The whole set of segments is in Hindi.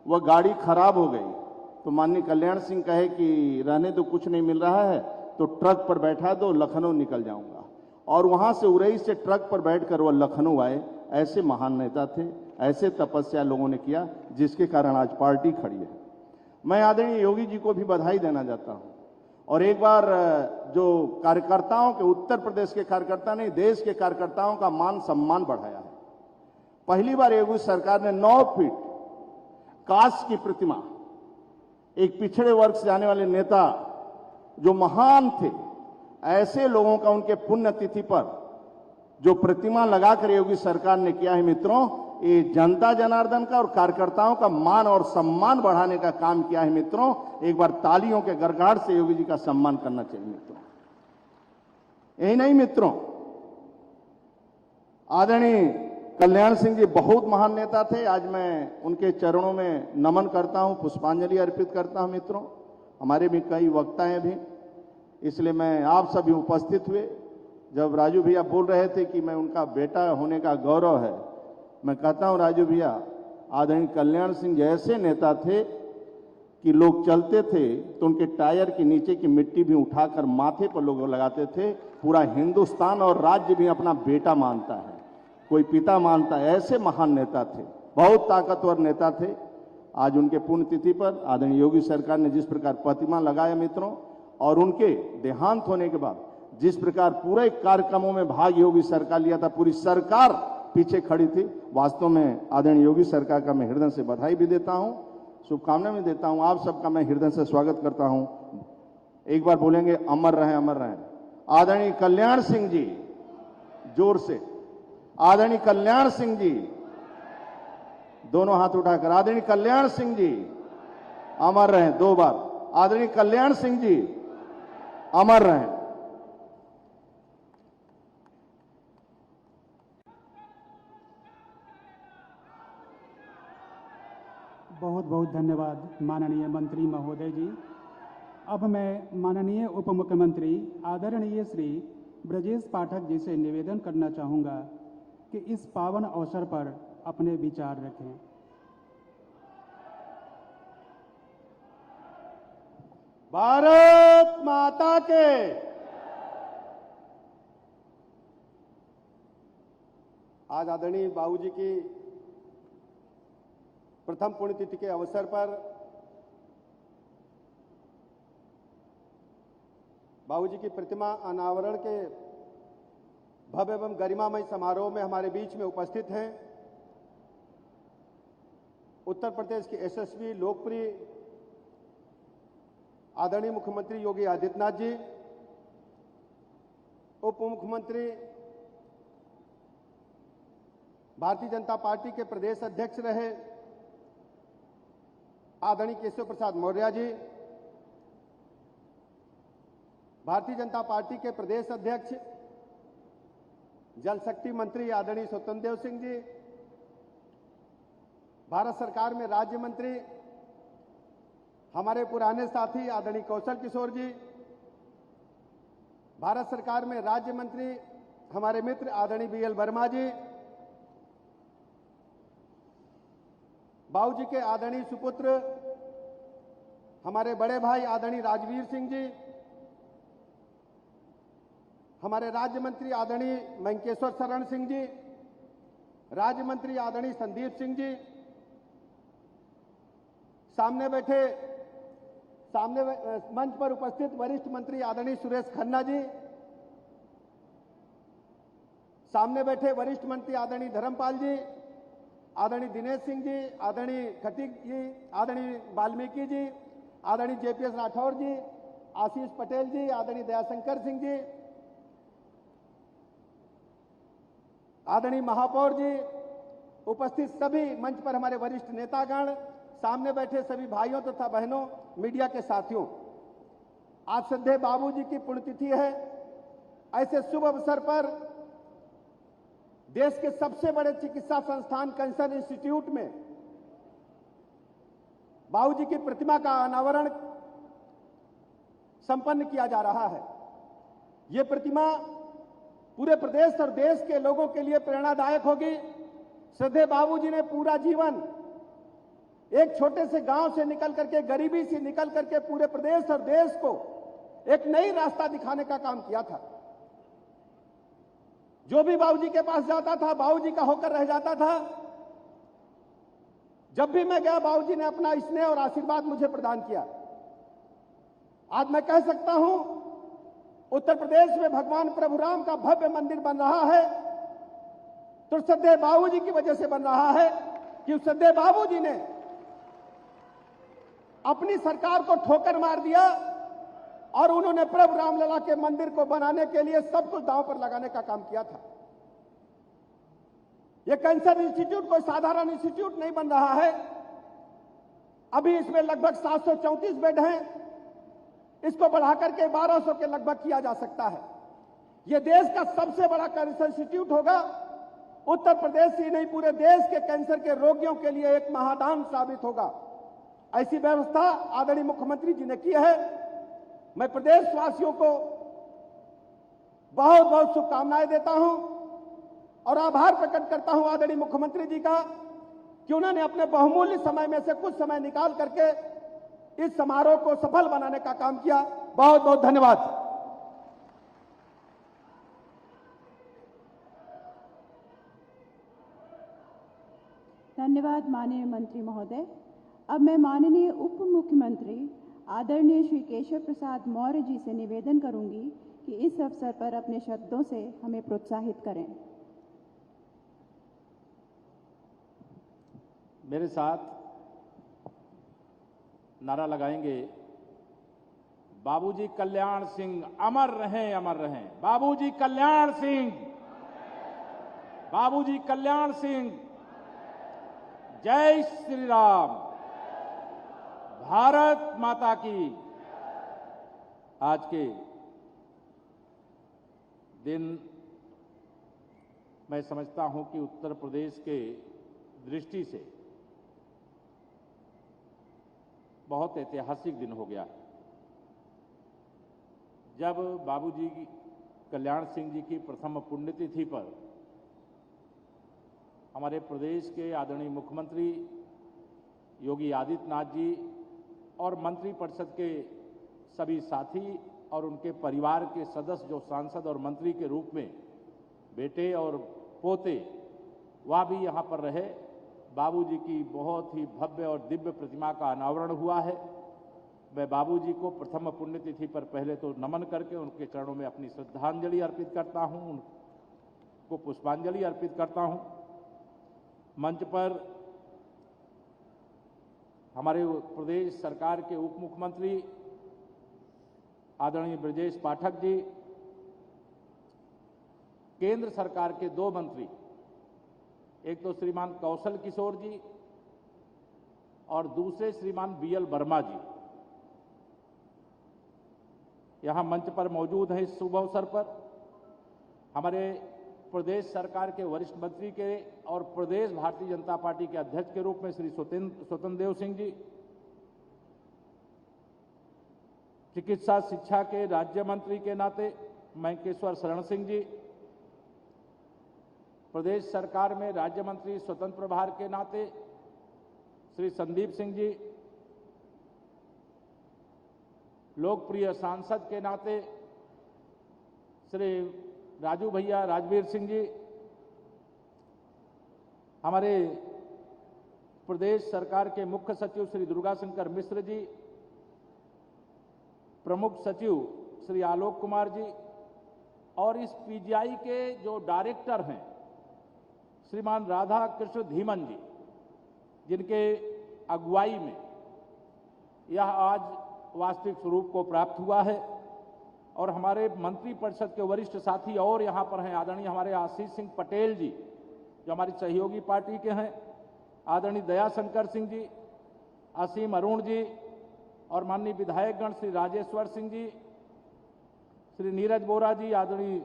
वह गाड़ी खराब हो गई तो माननीय कल्याण सिंह कहे कि रहने तो कुछ नहीं मिल रहा है तो ट्रक पर बैठा दो, लखनऊ निकल जाऊंगा। और वहां से उरई से ट्रक पर बैठकर वह लखनऊ आए। ऐसे महान नेता थे, ऐसे तपस्या लोगों ने किया जिसके कारण आज पार्टी खड़ी है। मैं आदरणीय योगी जी को भी बधाई देना चाहता हूं और एक बार जो कार्यकर्ताओं के, उत्तर प्रदेश के कार्यकर्ता नहीं देश के कार्यकर्ताओं का मान सम्मान बढ़ाया है। पहली बार योगी सरकार ने 9 फीट कांस्य की प्रतिमा, एक पिछड़े वर्ग से आने वाले नेता जो महान थे, ऐसे लोगों का उनके पुण्यतिथि पर जो प्रतिमा लगाकर योगी सरकार ने किया है मित्रों, ये जनता जनार्दन का और कार्यकर्ताओं का मान और सम्मान बढ़ाने का काम किया है मित्रों। एक बार तालियों के गड़गड़ाहट से योगी जी का सम्मान करना चाहिए मित्रों। यही नहीं मित्रों, आदरणीय कल्याण सिंह जी बहुत महान नेता थे। आज मैं उनके चरणों में नमन करता हूं, पुष्पांजलि अर्पित करता हूं मित्रों। हमारे भी कई वक्ता हैं भी, इसलिए मैं आप सभी उपस्थित हुए। जब राजू भैया बोल रहे थे कि मैं उनका बेटा होने का गौरव है, मैं कहता हूं राजू भैया, आदरणीय कल्याण सिंह जैसे नेता थे कि लोग चलते थे तो उनके टायर के नीचे की मिट्टी भी उठाकर माथे पर लोग लगाते थे। पूरा हिंदुस्तान और राज्य भी अपना बेटा मानता है, कोई पिता मानता है। ऐसे महान नेता थे, बहुत ताकतवर नेता थे। आज उनके पुण्यतिथि पर आदरणीय योगी सरकार ने जिस प्रकार प्रतिमा लगाया मित्रों, और उनके देहांत होने के बाद जिस प्रकार पूरे कार्यक्रमों में भाग योगी सरकार लिया था, पूरी सरकार पीछे खड़ी थी। वास्तव में आदरणीय योगी सरकार का मैं हृदय से बधाई भी देता हूं, शुभकामना भी देता हूं। आप सबका मैं हृदय से स्वागत करता हूं। एक बार बोलेंगे अमर रहे, अमर रहे। आदरणीय कल्याण सिंह जी, जोर से आदरणीय कल्याण सिंह जी, दोनों हाथ उठाकर आदरणीय कल्याण सिंह जी अमर रहे। 2 बार आदरणीय कल्याण सिंह जी अमर रहे। बहुत बहुत धन्यवाद माननीय मंत्री महोदय जी। अब मैं माननीय उप मुख्यमंत्री आदरणीय श्री ब्रजेश पाठक जी से निवेदन करना चाहूँगा कि इस पावन अवसर पर अपने विचार रखें। भारत माता के। आज आदरणीय बाबूजी की प्रथम पुण्यतिथि के अवसर पर बाबूजी की प्रतिमा अनावरण के भव्य एवं गरिमामय समारोह में हमारे बीच में उपस्थित हैं उत्तर प्रदेश के यशस्वी लोकप्रिय आदरणीय मुख्यमंत्री योगी आदित्यनाथ जी, उप मुख्यमंत्री भारतीय जनता पार्टी के प्रदेश अध्यक्ष रहे आदरणीय केशव प्रसाद मौर्य जी, भारतीय जनता पार्टी के प्रदेश अध्यक्ष जल शक्ति मंत्री आदरणीय स्वतंत्र देव सिंह जी, भारत सरकार में राज्य मंत्री हमारे पुराने साथी आदरणीय कौशल किशोर जी, भारत सरकार में राज्य मंत्री हमारे मित्र आदरणीय बीएल वर्मा जी, बाबूजी के आदरणीय सुपुत्र हमारे बड़े भाई आदरणीय राजवीर सिंह जी, हमारे राज्य मंत्री आदरणीय मंकेश्वर शरण सिंह जी, राज्य मंत्री आदरणीय संदीप सिंह जी, सामने मंच पर उपस्थित वरिष्ठ मंत्री आदरणीय सुरेश खन्ना जी, सामने बैठे वरिष्ठ मंत्री आदरणीय धर्मपाल जी, आदरणीय दिनेश सिंह जी, आदरणीय खटीक जी, आदरणीय वाल्मीकि जी, आदरणीय जेपीएस राठौर जी, आशीष पटेल जी, आदरणीय दयाशंकर सिंह जी, आदरणीय महापौर जी, उपस्थित सभी मंच पर हमारे वरिष्ठ नेतागण, सामने बैठे सभी भाइयों तथा बहनों, मीडिया के साथियों, आज श्रद्धेय बाबूजी की पुण्यतिथि है। ऐसे शुभ अवसर पर देश के सबसे बड़े चिकित्सा संस्थान कैंसर इंस्टीट्यूट में बाबूजी की प्रतिमा का अनावरण संपन्न किया जा रहा है। यह प्रतिमा पूरे प्रदेश और देश के लोगों के लिए प्रेरणादायक होगी। श्रद्धेय बाबूजी ने पूरा जीवन एक छोटे से गांव से निकल करके, गरीबी से निकल करके पूरे प्रदेश और देश को एक नई रास्ता दिखाने का काम किया था। जो भी बाबूजी के पास जाता था, बाबूजी का होकर रह जाता था। जब भी मैं गया, बाबूजी ने अपना स्नेह और आशीर्वाद मुझे प्रदान किया। आज मैं कह सकता हूं, उत्तर प्रदेश में भगवान प्रभु राम का भव्य मंदिर बन रहा है तो श्रद्धेय बाबूजी की वजह से बन रहा है कि श्रद्धेय बाबूजी ने अपनी सरकार को ठोकर मार दिया और उन्होंने प्रभु रामलला के मंदिर को बनाने के लिए सब कुछ दांव पर लगाने का काम किया था। यह कैंसर इंस्टीट्यूट कोई साधारण इंस्टीट्यूट नहीं बन रहा है। अभी इसमें लगभग 734 बेड हैं। इसको बढ़ाकर के 1200 के लगभग किया जा सकता है। यह देश का सबसे बड़ा कैंसर इंस्टीट्यूट होगा। उत्तर प्रदेश ही नहीं, पूरे देश के कैंसर के रोगियों के लिए एक महादान साबित होगा। ऐसी व्यवस्था आदरणीय मुख्यमंत्री जी ने की है। मैं प्रदेशवासियों को बहुत बहुत शुभकामनाएं देता हूं और आभार प्रकट करता हूं आदरणीय मुख्यमंत्री जी का कि उन्होंने अपने बहुमूल्य समय में से कुछ समय निकाल करके इस समारोह को सफल बनाने का काम किया। बहुत बहुत धन्यवाद। धन्यवाद माननीय मंत्री महोदय। अब मैं माननीय उप मुख्यमंत्री आदरणीय श्री केशव प्रसाद मौर्य जी से निवेदन करूंगी कि इस अवसर पर अपने शब्दों से हमें प्रोत्साहित करें। मेरे साथ नारा लगाएंगे, बाबूजी कल्याण सिंह अमर रहें, अमर रहें। बाबूजी कल्याण सिंह, बाबूजी कल्याण सिंह। जय श्री राम। भारत माता की। आज के दिन मैं समझता हूं कि उत्तर प्रदेश के दृष्टि से बहुत ऐतिहासिक दिन हो गया, जब बाबूजी कल्याण सिंह जी की प्रथम पुण्यतिथि पर हमारे प्रदेश के आदरणीय मुख्यमंत्री योगी आदित्यनाथ जी और मंत्रिपरिषद के सभी साथी और उनके परिवार के सदस्य जो सांसद और मंत्री के रूप में बेटे और पोते वह भी यहाँ पर रहे। बाबूजी की बहुत ही भव्य और दिव्य प्रतिमा का अनावरण हुआ है। मैं बाबूजी को प्रथम पुण्यतिथि पर पहले तो नमन करके उनके चरणों में अपनी श्रद्धांजलि अर्पित करता हूँ, उनको पुष्पांजलि अर्पित करता हूँ। मंच पर हमारे प्रदेश सरकार के उप मुख्यमंत्री आदरणीय ब्रजेश पाठक जी, केंद्र सरकार के 2 मंत्री, एक तो श्रीमान कौशल किशोर जी और दूसरे श्रीमान बीएल वर्मा जी, यहां मंच पर मौजूद हैं। इस शुभ अवसर पर हमारे प्रदेश सरकार के वरिष्ठ मंत्री के और प्रदेश भारतीय जनता पार्टी के अध्यक्ष के रूप में श्री स्वतंत्र देव सिंह जी, चिकित्सा शिक्षा के राज्य मंत्री के नाते मैंकेश्वर शरण सिंह जी, प्रदेश सरकार में राज्य मंत्री स्वतंत्र प्रभार के नाते श्री संदीप सिंह जी, लोकप्रिय सांसद के नाते श्री राजू भैया राजवीर सिंह जी, हमारे प्रदेश सरकार के मुख्य सचिव श्री दुर्गा शंकर मिश्र जी, प्रमुख सचिव श्री आलोक कुमार जी और इस पीजीआई के जो डायरेक्टर हैं श्रीमान राधा कृष्ण धीमन जी, जिनके अगुवाई में यह आज वास्तविक स्वरूप को प्राप्त हुआ है। और हमारे मंत्रिपरिषद के वरिष्ठ साथी और यहाँ पर हैं, आदरणीय हमारे आशीष सिंह पटेल जी जो हमारी सहयोगी पार्टी के हैं, आदरणीय दयाशंकर सिंह जी, असीम अरुण जी और माननीय विधायकगण श्री राजेश्वर सिंह जी, श्री नीरज बोरा जी, आदरणीय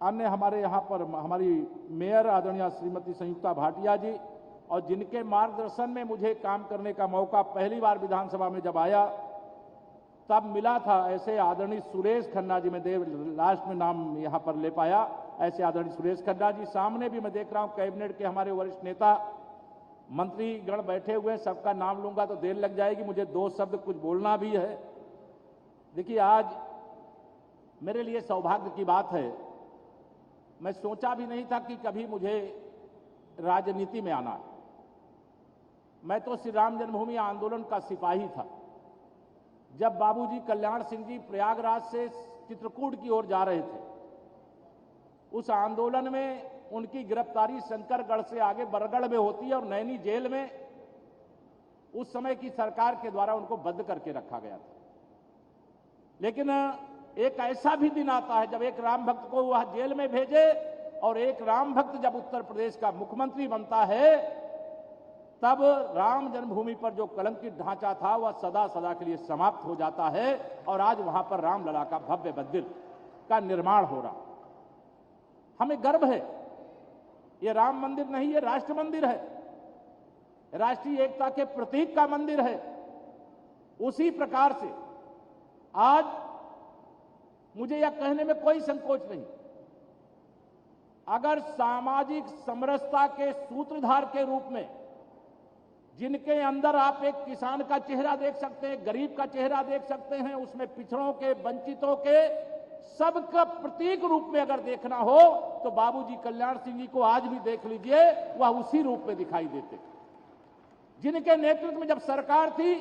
अन्य हमारे यहाँ पर हमारी मेयर आदरणीय श्रीमती संयुक्ता भाटिया जी, और जिनके मार्गदर्शन में मुझे काम करने का मौका पहली बार विधानसभा में जब आया तब मिला था, ऐसे आदरणीय सुरेश खन्ना जी, मैं लास्ट में नाम यहाँ पर ले पाया, ऐसे आदरणीय सुरेश खन्ना जी, सामने भी मैं देख रहा हूँ कैबिनेट के हमारे वरिष्ठ नेता मंत्रीगण बैठे हुए हैं, सबका नाम लूंगा तो देर लग जाएगी, मुझे 2 शब्द कुछ बोलना भी है। देखिए, आज मेरे लिए सौभाग्य की बात है, मैं सोचा भी नहीं था कि कभी मुझे राजनीति में आना है। मैं तो श्री राम जन्मभूमि आंदोलन का सिपाही था। जब बाबूजी कल्याण सिंह जी प्रयागराज से चित्रकूट की ओर जा रहे थे, उस आंदोलन में उनकी गिरफ्तारी शंकरगढ़ से आगे बरगढ़ में होती है और नैनी जेल में उस समय की सरकार के द्वारा उनको बंद करके रखा गया था। लेकिन एक ऐसा भी दिन आता है जब एक राम भक्त को वह जेल में भेजे और एक राम भक्त जब उत्तर प्रदेश का मुख्यमंत्री बनता है, तब राम जन्मभूमि पर जो कलंकित ढांचा था वह सदा सदा के लिए समाप्त हो जाता है और आज वहां पर रामलला का भव्य मंदिर का निर्माण हो रहा। हमें गर्व है, ये राम मंदिर नहीं, ये राष्ट्र मंदिर है, राष्ट्रीय एकता के प्रतीक का मंदिर है। उसी प्रकार से आज मुझे यह कहने में कोई संकोच नहीं, अगर सामाजिक समरसता के सूत्रधार के रूप में जिनके अंदर आप एक किसान का चेहरा देख सकते हैं, गरीब का चेहरा देख सकते हैं, उसमें पिछड़ों के, वंचितों के, सबका प्रतीक रूप में अगर देखना हो तो बाबूजी कल्याण सिंह जी को आज भी देख लीजिए, वह उसी रूप में दिखाई देते। जिनके नेतृत्व में जब सरकार थी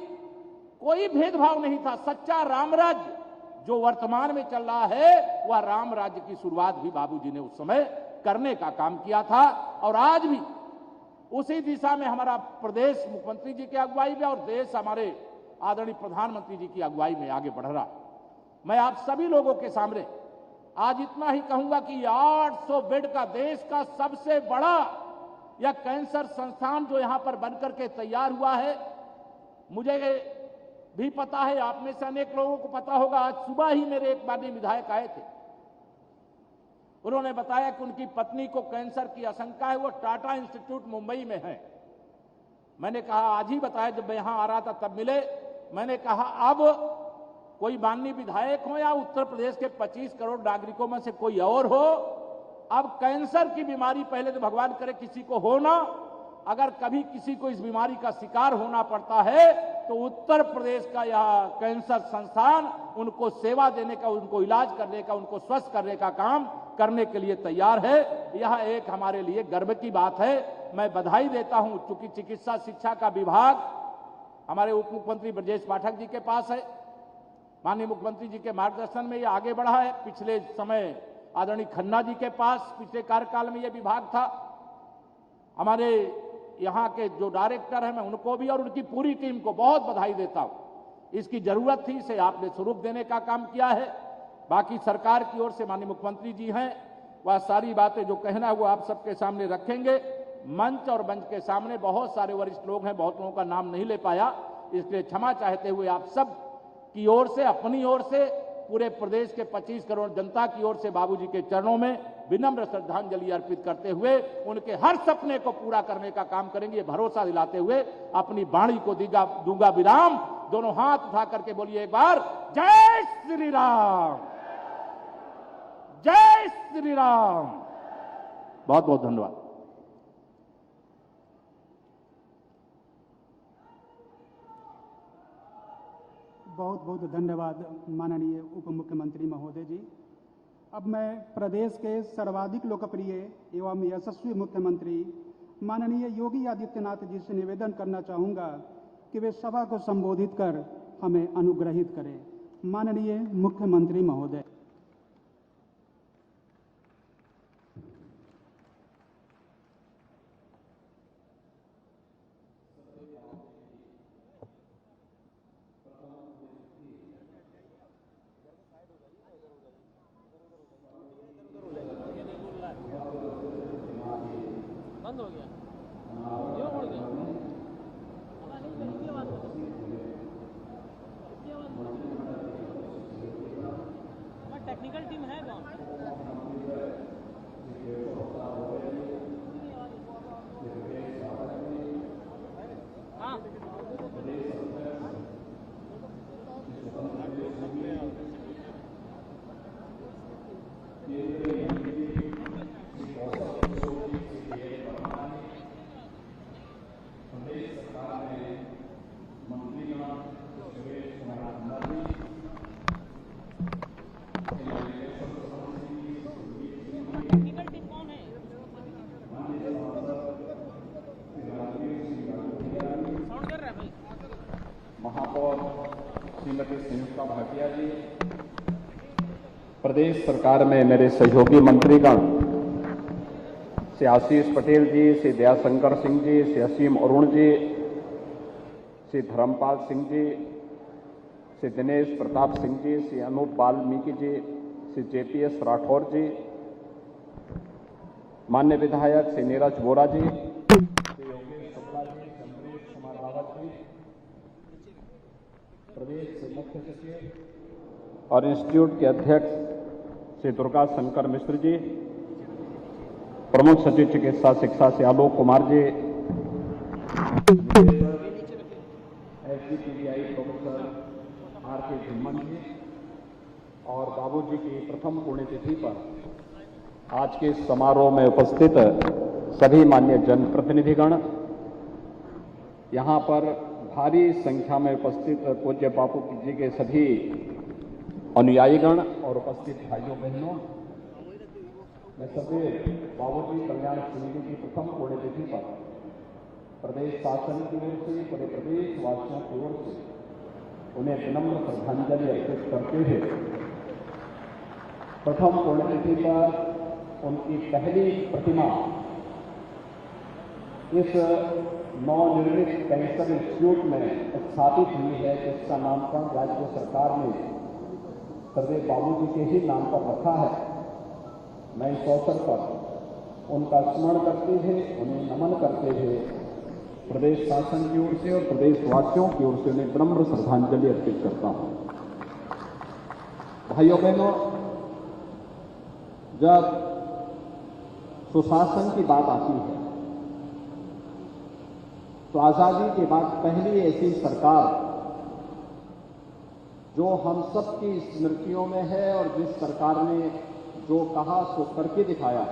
कोई भेदभाव नहीं था। सच्चा रामराज्य जो वर्तमान में चल रहा है वह राम राज्य की शुरुआत भी बाबूजी ने उस समय करने का काम किया था और आज भी उसी दिशा में हमारा प्रदेश मुख्यमंत्री जी की अगुवाई में और देश हमारे आदरणीय प्रधानमंत्री जी की अगुवाई में आगे बढ़ रहा। मैं आप सभी लोगों के सामने आज इतना ही कहूंगा कि 800 बेड का देश का सबसे बड़ा यह कैंसर संस्थान जो यहां पर बनकर के तैयार हुआ है, मुझे भी पता है, आप में से अनेक लोगों को पता होगा। आज सुबह ही मेरे एक माननीय विधायक आए थे, उन्होंने बताया कि उनकी पत्नी को कैंसर की आशंका है, वो टाटा इंस्टीट्यूट मुंबई में है। मैंने कहा, आज ही बताया, जब मैं यहां आ रहा था तब मिले। मैंने कहा, अब कोई माननीय विधायक हो या उत्तर प्रदेश के 25 करोड़ नागरिकों में से कोई और हो, अब कैंसर की बीमारी पहले तो भगवान करे किसी को हो ना, अगर कभी किसी को इस बीमारी का शिकार होना पड़ता है तो उत्तर प्रदेश का यह कैंसर संस्थान उनको सेवा देने का, उनको इलाज करने का, उनको स्वस्थ करने का काम करने के लिए तैयार है। यह एक हमारे लिए गर्व की बात है। मैं बधाई देता हूं, चूंकि चिकित्सा शिक्षा का विभाग हमारे उप मुख्यमंत्री ब्रजेश पाठक जी के पास है, माननीय मुख्यमंत्री जी के मार्गदर्शन में यह आगे बढ़ा है। पिछले समय आदरणीय खन्ना जी के पास पिछले कार्यकाल में यह विभाग था। हमारे यहाँ के जो डायरेक्टर हैं, मैं उनको भी और उनकी पूरी टीम को बहुत बधाई देता हूं। इसकी जरूरत थी, इसे आपने स्वरूप देने का काम किया है। बाकी सरकार की ओर से माननीय मुख्यमंत्री जी हैं, वह सारी बातें जो कहना है वो आप सबके सामने रखेंगे। मंच और मंच के सामने बहुत सारे वरिष्ठ लोग हैं, बहुत लोगों का नाम नहीं ले पाया, इसलिए क्षमा चाहते हुए आप सब की ओर से, अपनी ओर से, पूरे प्रदेश के 25 करोड़ जनता की ओर से बाबूजी के चरणों में विनम्र श्रद्धांजलि अर्पित करते हुए उनके हर सपने को पूरा करने का काम करेंगे, ये भरोसा दिलाते हुए अपनी वाणी को दूंगा विराम। दोनों हाथ उठा करके बोलिए एक बार, जय श्री राम, जय श्री राम। बहुत बहुत धन्यवाद। बहुत बहुत धन्यवाद माननीय उप मुख्यमंत्री महोदय जी। अब मैं प्रदेश के सर्वाधिक लोकप्रिय एवं यशस्वी मुख्यमंत्री माननीय योगी आदित्यनाथ जी से निवेदन करना चाहूँगा कि वे सभा को संबोधित कर हमें अनुग्रहित करें। माननीय मुख्यमंत्री महोदय। बंद हो गया, क्यों मुड़ गया? हमारी टेक्निकल टीम है कौन? हाँ, प्रदेश सरकार में मेरे सहयोगी मंत्रीगण श्री आशीष पटेल जी, श्री दयाशंकर सिंह जी, श्री असीम अरुण जी, श्री धर्मपाल सिंह जी, श्री दिनेश प्रताप सिंह जी, श्री अनूप वाल्मीकि जी, श्री JPS राठौर जी, मान्य विधायक श्री नीरज वोरा जी, श्री योगेश शुक्ला जी, चंद्रेश कुमार रावत जी, प्रदेश के मुख्य सचिव और इंस्टीट्यूट के अध्यक्ष श्री दुर्गा शंकर मिश्र जी, प्रमुख सचिव चिकित्सा शिक्षा Shri Alok Kumar ji, SGPDI professor RK Dhiman जी और बाबूजी की प्रथम पुण्यतिथि पर आज के इस समारोह में उपस्थित सभी मान्य जनप्रतिनिधिगण, यहाँ पर भारी संख्या में उपस्थित पूज्य बापू जी के सभी अनुयायीगण और उपस्थित भाइयों बहनों, मैं सभी बाबूजी कल्याण सिंह जी की प्रथम पुण्यतिथि पर प्रदेश शासन की ओर से, पूरे प्रदेश वासियों की ओर से उन्हें विनम्र श्रद्धांजलि अर्पित करते हुए प्रथम पुण्यतिथि पर उनकी पहली प्रतिमा इस नवनिर्मित कैंसर इंस्टीट्यूट में स्थापित हुई है, जिसका नामकरण राज्य सरकार ने सरदेव बाबूजी के ही नाम पर रखा है। मैं इस अवसर पर उनका स्मरण करते हुए, उन्हें नमन करते हुए प्रदेश शासन की ओर से और प्रदेशवासियों की ओर से उन्हें विनम्र श्रद्धांजलि अर्पित करता हूं। भाइयों बहनों, जब सुशासन की बात आती है तो आजादी के बाद पहली ऐसी सरकार जो हम सब की स्मृतियों में है और जिस सरकार ने जो कहा सो करके दिखाया,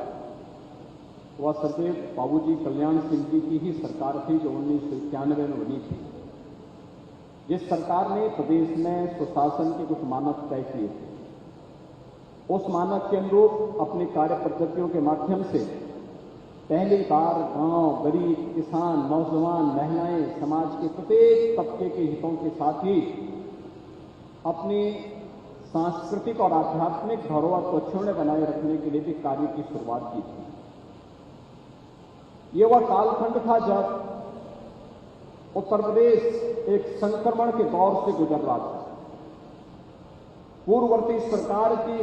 वह सरदेव बाबूजी कल्याण सिंह जी की ही सरकार थी जो 1991 में बनी थी, जिस सरकार ने प्रदेश में सुशासन के कुछ मानक तय किए थे। उस मानक के अनुरूप अपनी कार्य पद्धतियों के माध्यम से पहली बार गांव, गरीब, किसान, नौजवान, महिलाएं, समाज के प्रत्येक तबके के हितों के साथ ही अपनी सांस्कृतिक और आध्यात्मिक धरोहर को अक्षुण्ण बनाए रखने के लिए भी कार्य की शुरुआत की थी। ये वह कालखंड था जब उत्तर प्रदेश एक संक्रमण के दौर से गुजर रहा था। पूर्ववर्ती सरकार की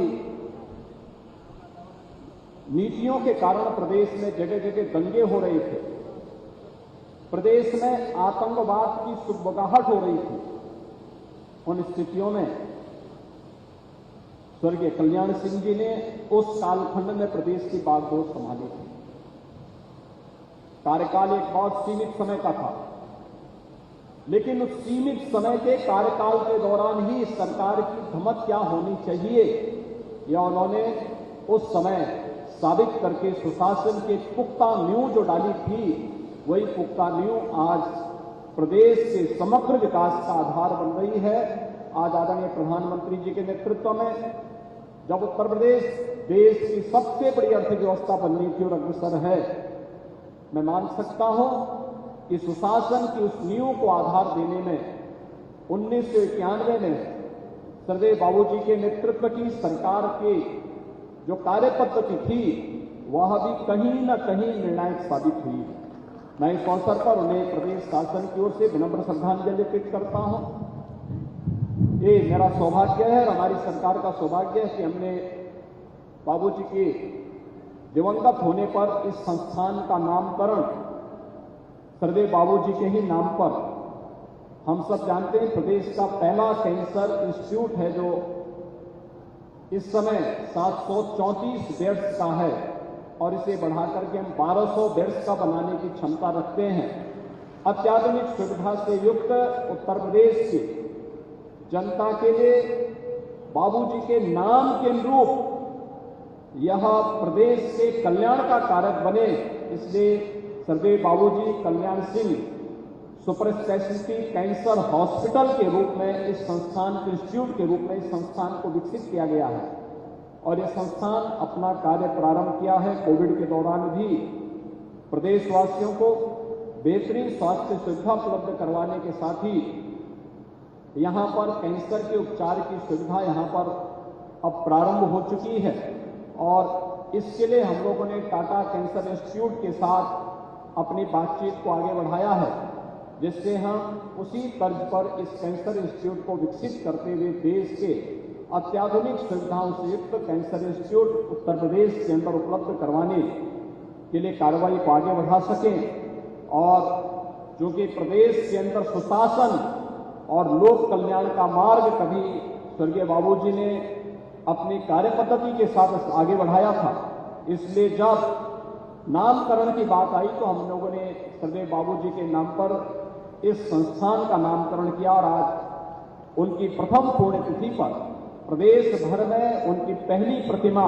नीतियों के कारण प्रदेश में जगह जगह दंगे हो रहे थे, प्रदेश में आतंकवाद की सुगबगाहट हो रही थी। उन स्थितियों में स्वर्गीय कल्याण सिंह जी ने उस कालखंड में प्रदेश की बागडोर संभाली थी। कार्यकाल एक बहुत सीमित समय का था, लेकिन उस सीमित समय के कार्यकाल के दौरान ही सरकार की धमक क्या होनी चाहिए, यह उन्होंने उस समय साबित करके सुशासन के पुख्ता नींव जो डाली थी, वही पुख्ता नींव आज प्रदेश के समग्र विकास का आधार बन रही है। आज आदरणीय प्रधानमंत्री जी के नेतृत्व में जब उत्तर प्रदेश देश की सबसे बड़ी अर्थव्यवस्था बनने की ओर अग्रसर है, मैं मान सकता हूं कि सुशासन की उस नींव को आधार देने में 1991 में सरदेव बाबूजी के नेतृत्व की सरकार की जो कार्य पद्धति थी, वह भी कहीं न कहीं निर्णायक साबित हुई। मैं इस अवसर पर उन्हें प्रदेश शासन की ओर से विनम्र श्रद्धांजलि अर्पित करता हूं। ये मेरा सौभाग्य है और हमारी सरकार का सौभाग्य है कि हमने बाबूजी के दिवंगत होने पर इस संस्थान का नामकरण सरदेव बाबूजी के ही नाम पर, हम सब जानते हैं प्रदेश का पहला कैंसर इंस्टीट्यूट है जो इस समय 734 बेड्स का है और इसे बढ़ाकर के हम 1200 बेड्स का बनाने की क्षमता रखते हैं। अत्याधुनिक सुविधा से युक्त उत्तर प्रदेश की जनता के लिए बाबूजी के नाम के अनुरूप यह प्रदेश के कल्याण का कारक बने, इसलिए सरदेव Babuji Kalyan Singh super speciality cancer hospital के रूप में इस संस्थान के इंस्टीट्यूट के रूप में इस संस्थान को विकसित किया गया है और यह संस्थान अपना कार्य प्रारंभ किया है। कोविड के दौरान भी प्रदेशवासियों को बेहतरीन स्वास्थ्य सुविधा उपलब्ध करवाने के साथ ही यहां पर कैंसर के उपचार की सुविधा यहां पर अब प्रारंभ हो चुकी है और इसके लिए हम लोगों ने टाटा कैंसर इंस्टीट्यूट के साथ अपनी बातचीत को आगे बढ़ाया है, जिससे हम उसी तर्ज पर इस कैंसर इंस्टीट्यूट को विकसित करते हुए देश के अत्याधुनिक सुविधाओं से युक्त कैंसर इंस्टीट्यूट उत्तर प्रदेश के अंदर उपलब्ध करवाने के लिए कार्रवाई को आगे बढ़ा सकें और जो कि प्रदेश के अंदर सुशासन और लोक कल्याण का मार्ग कभी स्वर्गीय बाबूजी ने अपनी कार्य पद्धति के साथ आगे बढ़ाया था। इसलिए जब नामकरण की बात आई तो हम लोगों ने स्वर्गीय बाबूजी के नाम पर इस संस्थान का नामकरण किया और आज उनकी प्रथम पुण्यतिथि पर प्रदेश भर में उनकी पहली प्रतिमा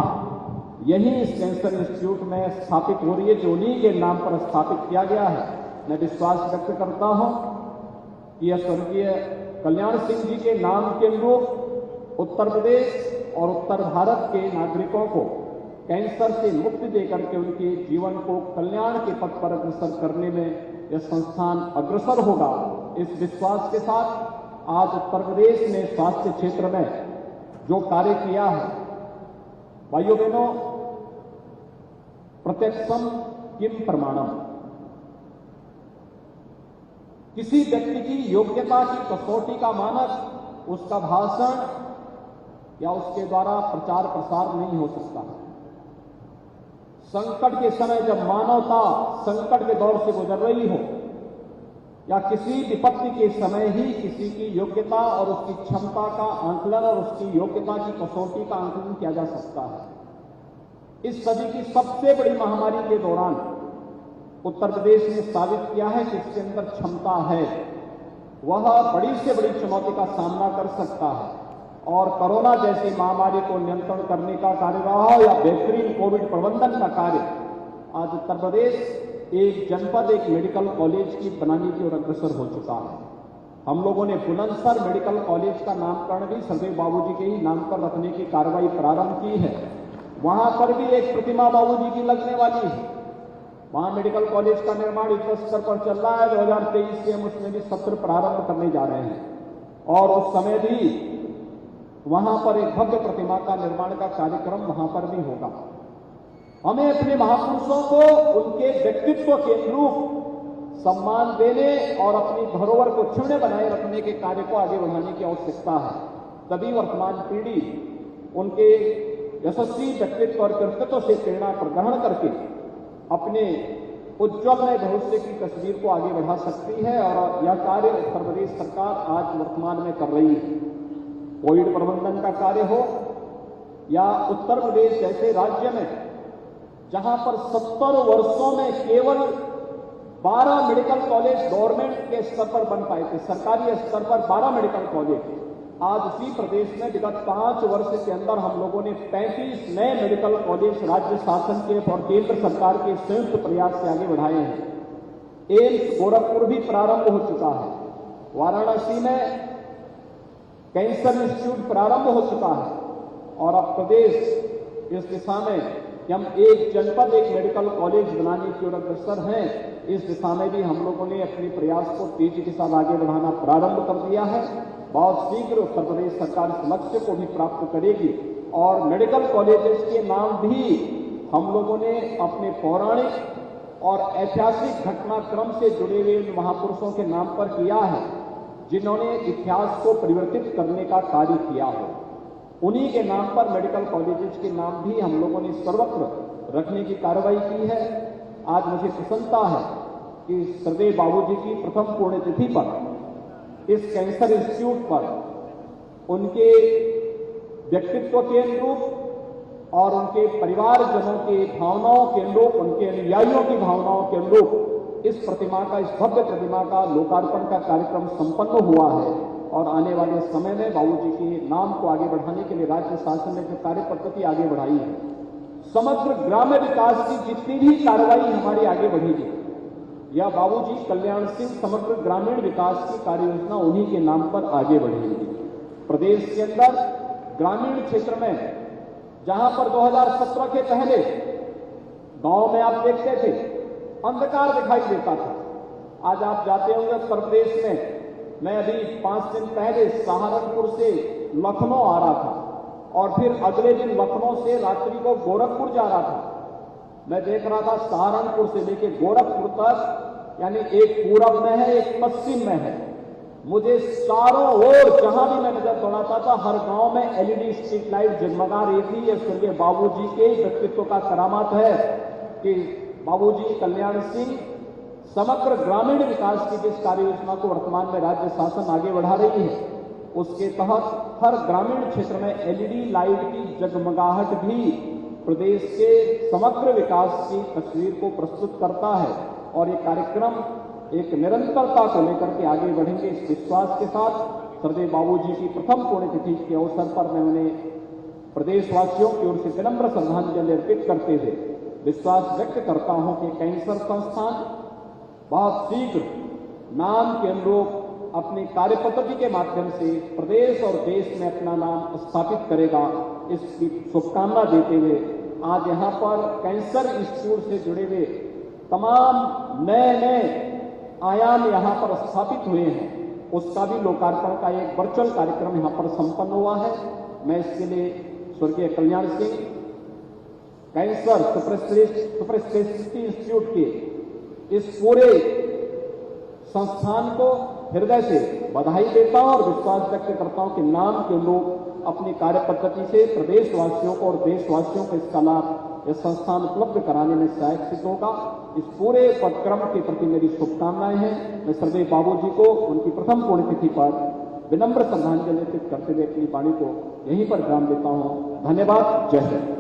यही इस कैंसर इंस्टीट्यूट में स्थापित हो रही है, जो उन्हीं के नाम पर स्थापित किया गया है। मैं विश्वास व्यक्त करता हूं कि यह स्वर्गीय कल्याण सिंह जी के नाम के अनुरूप उत्तर प्रदेश और उत्तर भारत के नागरिकों को कैंसर से मुक्ति देकर के उनके जीवन को कल्याण के पथ पर अग्रसर करने में यह संस्थान अग्रसर होगा। इस विश्वास के साथ आज उत्तर प्रदेश ने स्वास्थ्य क्षेत्र में जो कार्य किया है, भाइयों बहनों, प्रत्यक्षम किम प्रमाणम, किसी व्यक्ति की योग्यता की कसौटी का मानक उसका भाषण या उसके द्वारा प्रचार प्रसार नहीं हो सकता। संकट के समय जब मानवता संकट के दौर से गुजर रही हो या किसी विपत्ति के समय ही किसी की योग्यता और उसकी क्षमता का आंकलन और उसकी योग्यता की कसौटी का आंकलन किया जा सकता है। इस सदी की सबसे बड़ी महामारी के दौरान उत्तर प्रदेश ने साबित किया है कि इसके अंदर क्षमता है, वह बड़ी से बड़ी चुनौती का सामना कर सकता है और कोरोना जैसी महामारी को नियंत्रण करने का कार्य रहा हो या बेहतरीन कोविड प्रबंधन का कार्य, आज उत्तर प्रदेश एक जनपद एक मेडिकल कॉलेज की बनाने की ओर अग्रसर हो चुका है। हम लोगों ने बुलंदशहर मेडिकल कॉलेज का नामकरण भी स्वर्गीय बाबूजी के ही नाम पर रखने की कार्रवाई प्रारंभ की है। वहां पर भी एक प्रतिमा बाबूजी की लगने वाली है। वहां मेडिकल कॉलेज का निर्माण युद्ध स्तर पर चल रहा है। 2023 से हम उसमें भी सत्र प्रारंभ करने जा रहे हैं और उस समय भी वहां पर एक भव्य प्रतिमा का निर्माण का कार्यक्रम वहां पर भी होगा। हमें अपने महापुरुषों को उनके व्यक्तित्व के अनुरूप सम्मान देने और अपनी धरोहर को क्षुण्ण बनाए रखने के कार्य को आगे बढ़ाने की आवश्यकता है। तभी वर्तमान पीढ़ी उनके यशस्वी व्यक्तित्व और कृतित्व से प्रेरणा ग्रहण करके अपने उज्ज्वल नए भविष्य की तस्वीर को आगे बढ़ा सकती है और यह कार्य उत्तर प्रदेश सरकार आज वर्तमान में कर रही है। कोविड प्रबंधन का कार्य हो या उत्तर प्रदेश जैसे राज्य में जहां पर 70 वर्षों में केवल 12 मेडिकल कॉलेज गवर्नमेंट के स्तर पर बन पाए थे, सरकारी स्तर पर 12 मेडिकल कॉलेज, आज उसी प्रदेश में विगत 5 वर्ष के अंदर हम लोगों ने 35 नए मेडिकल कॉलेज राज्य शासन के और केंद्र सरकार के संयुक्त प्रयास से आगे बढ़ाए हैं। एम्स गोरखपुर भी प्रारंभ हो चुका है। वाराणसी में कैंसर इंस्टीट्यूट प्रारंभ हो चुका है और अब प्रदेश इस दिशा में कि हम एक जनपद एक मेडिकल कॉलेज बनाने की ओर अग्रसर हैं। इस दिशा में भी हम लोगों ने अपने प्रयास को तेजी के साथ आगे बढ़ाना प्रारंभ कर दिया है। बहुत शीघ्र उत्तर प्रदेश सरकार इस लक्ष्य को भी प्राप्त करेगी और मेडिकल कॉलेजेस के नाम भी हम लोगों ने अपने पौराणिक और ऐतिहासिक घटनाक्रम से जुड़े हुए महापुरुषों के नाम पर किया है, जिन्होंने इतिहास को परिवर्तित करने का कार्य किया हो। उन्हीं के नाम पर मेडिकल कॉलेजेस के नाम भी हम लोगों ने सर्वत्र रखने की कार्रवाई की है। आज मुझे प्रसन्नता है कि स्वर्गीय बाबूजी की प्रथम पुण्यतिथि पर इस कैंसर इंस्टीट्यूट पर उनके व्यक्तित्व के अनुरूप और उनके परिवारजनों की भावनाओं के अनुरूप, उनके अनुयायियों की भावनाओं के अनुरूप इस प्रतिमा का, इस भव्य प्रतिमा का लोकार्पण का कार्यक्रम संपन्न हुआ है और आने वाले समय में बाबूजी के नाम को आगे बढ़ाने के लिए राज्य शासन ने जो कार्य पद्धति आगे बढ़ाई है, समग्र ग्राम्य विकास की जितनी भी कार्रवाई हमारी आगे बढ़ेगी, यह बाबूजी कल्याण सिंह समग्र ग्रामीण विकास की कार्य योजना उन्हीं के नाम पर आगे बढ़ेगी। प्रदेश के अंदर ग्रामीण क्षेत्र में जहां पर 2017 के पहले गांव में आप देखते थे अंधकार दिखाई देता था, आज आप जाते होंगे उत्तर प्रदेश में। मैं अभी 5 दिन पहले सहारनपुर से लखनऊ आ रहा था और फिर अगले दिन लखनऊ से रात्रि को गोरखपुर जा रहा था। मैं देख रहा था सहारनपुर से लेके गोरखपुर तक, यानी एक पूरब में है, एक पश्चिम में है। मुझे चारों ओर जहां भी मैं नजर दौड़ाता था, हर गांव में एलईडी स्ट्रीट लाइट जगमगा रही थी। ये स्वर्गीय बाबूजी के व्यक्तित्व का करामात है कि बाबूजी कल्याण सिंह समग्र ग्रामीण विकास की जिस कार्य योजना को वर्तमान में राज्य शासन आगे बढ़ा रही है, उसके तहत हर ग्रामीण क्षेत्र में एलईडी लाइट की जगमगाहट भी प्रदेश के समग्र विकास की तस्वीर को प्रस्तुत करता है। और ये कार्यक्रम एक निरंतरता को लेकर के आगे बढ़ेंगे, इस विश्वास के साथ श्रद्धेय बाबूजी की प्रथम पुण्यतिथि के अवसर पर मैं उन्हें प्रदेशवासियों की ओर से विनम्र श्रद्धांजलि अर्पित करते हुए विश्वास व्यक्त करता हूं कि कैंसर संस्थान बहुत शीघ्र नाम के अनुरूप अपनी कार्य पद्धति के माध्यम से प्रदेश और देश में अपना नाम स्थापित करेगा। इसकी शुभकामना देते हुए आज यहाँ पर कैंसर इंस्टीट्यूट से जुड़े हुए तमाम नए आयाम यहाँ पर स्थापित हुए हैं, उसका भी लोकार्पण का एक वर्चुअल कार्यक्रम यहाँ पर संपन्न हुआ है। मैं इसके लिए स्वर्गीय Kalyan Singh cancer superspeciality institute के इस पूरे संस्थान को हृदय से बधाई देता हूं और विश्वास व्यक्त करता हूं कि नाम के लोग अपनी कार्य पद्धति से प्रदेशवासियों को और देशवासियों को इसका लाभ यह संस्थान उपलब्ध कराने में सहायक सिद्ध होगा। इस पूरे उपक्रम के प्रति मेरी शुभकामनाएं हैं। मैं श्रद्धेय बाबूजी को उनकी प्रथम पुण्यतिथि पर विनम्र श्रद्धांजलि अर्पित करते हुए अपनी वाणी को यहीं पर विराम देता हूं। धन्यवाद। जय हिंद।